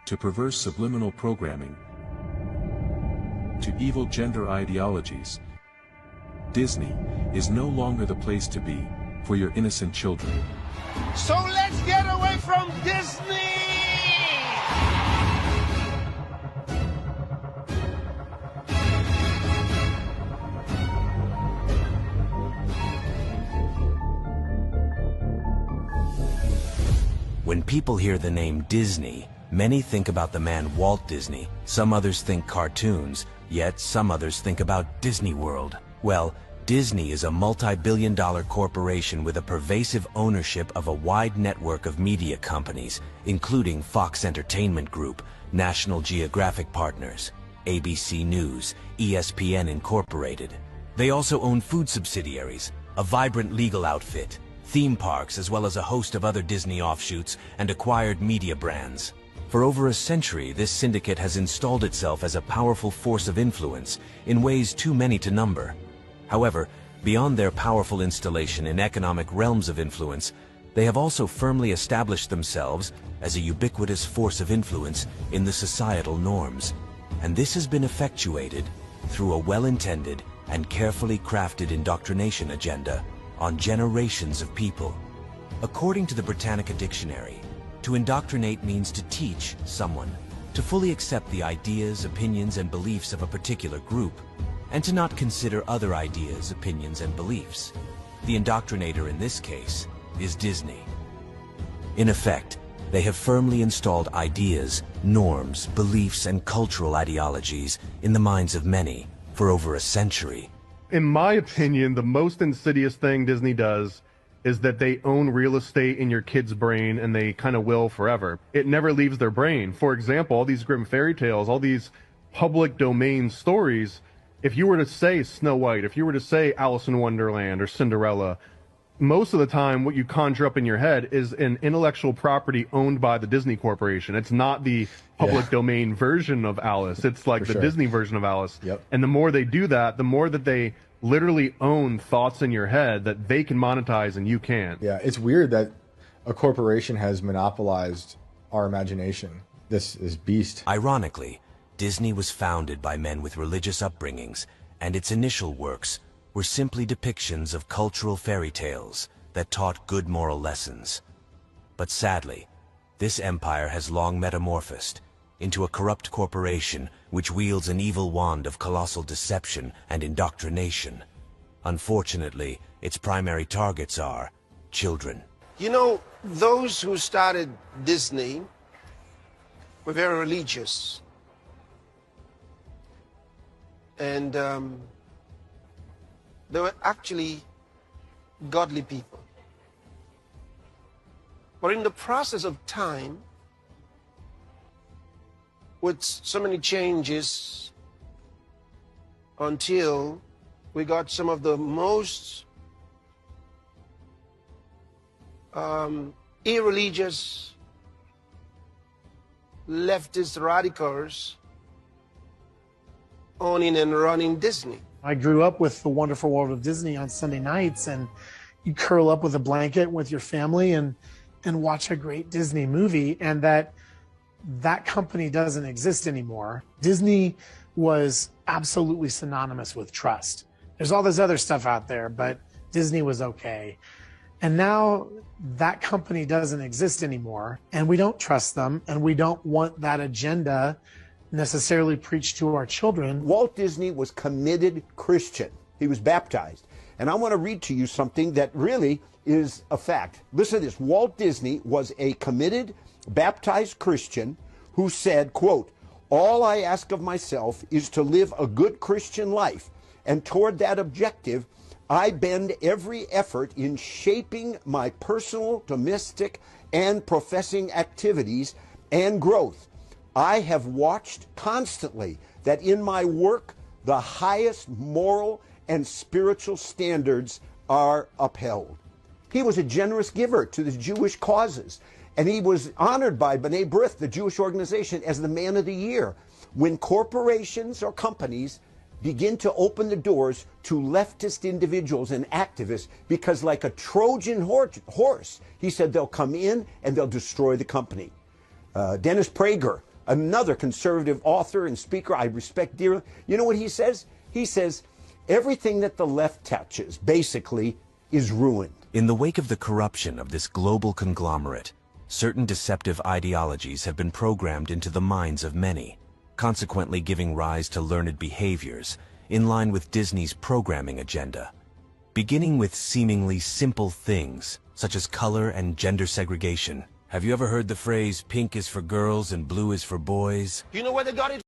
to perverse subliminal programming, to evil gender ideologies, Disney is no longer the place to be for your innocent children. So let's get away from Disney! When people hear the name Disney, many think about the man Walt Disney. Some others think cartoons, yet some others think about Disney World. Well, Disney is a multi-billion-dollar corporation with a pervasive ownership of a wide network of media companies, including Fox Entertainment Group, National Geographic Partners, ABC News, ESPN Incorporated. They also own food subsidiaries, a vibrant legal outfit, theme parks, as well as a host of other Disney offshoots and acquired media brands. For over a century, this syndicate has installed itself as a powerful force of influence in ways too many to number. However, beyond their powerful installation in economic realms of influence, they have also firmly established themselves as a ubiquitous force of influence in the societal norms. And this has been effectuated through a well-intended and carefully crafted indoctrination agenda on generations of people. According to the Britannica Dictionary, to indoctrinate means to teach someone to fully accept the ideas, opinions, and beliefs of a particular group, and to not consider other ideas, opinions, and beliefs. The indoctrinator in this case is Disney. In effect, they have firmly installed ideas, norms, beliefs, and cultural ideologies in the minds of many for over a century. In my opinion, the most insidious thing Disney does is that they own real estate in your kid's brain, and they kind of will forever. It never leaves their brain. For example, all these Grimm fairy tales, all these public domain stories, if you were to say Snow White, if you were to say Alice in Wonderland or Cinderella, most of the time what you conjure up in your head is an intellectual property owned by the Disney Corporation. It's not the public domain version of Alice. It's like the Disney version of Alice. Yep. And the more they do that, the more that they literally own thoughts in your head that they can monetize and you can't. Yeah, it's weird that a corporation has monopolized our imagination. This beast. Ironically, Disney was founded by men with religious upbringings, and its initial works were simply depictions of cultural fairy tales that taught good moral lessons. But sadly, this empire has long metamorphosed into a corrupt corporation which wields an evil wand of colossal deception and indoctrination. Unfortunately, its primary targets are children. You know, those who started Disney were very religious. And they were actually godly people. But in the process of time, with so many changes, until we got some of the most irreligious leftist radicals owning and running Disney. I grew up with The Wonderful World of Disney on Sunday nights, and you curl up with a blanket with your family and watch a great Disney movie, and that company doesn't exist anymore. Disney was absolutely synonymous with trust. There's all this other stuff out there, but Disney was okay. And now that company doesn't exist anymore, and we don't trust them, and we don't want that agenda necessarily preached to our children. Walt Disney was committed Christian. He was baptized. And I want to read to you something that really is a fact. Listen to this. Walt Disney was a committed, baptized Christian who said, quote, "All I ask of myself is to live a good Christian life, and toward that objective, I bend every effort in shaping my personal, domestic, and professing activities and growth. I have watched constantly that in my work, the highest moral and spiritual standards are upheld." He was a generous giver to the Jewish causes, and he was honored by B'nai B'rith, the Jewish organization, as the Man of the Year. When corporations or companies begin to open the doors to leftist individuals and activists, because like a Trojan horse, he said they'll come in and they'll destroy the company. Dennis Prager, another conservative author and speaker I respect dearly. You know what he says? He says, everything that the left touches, basically, is ruined. In the wake of the corruption of this global conglomerate, certain deceptive ideologies have been programmed into the minds of many, consequently giving rise to learned behaviors in line with Disney's programming agenda. Beginning with seemingly simple things, such as color and gender segregation. Have you ever heard the phrase, pink is for girls and blue is for boys? You know where they got it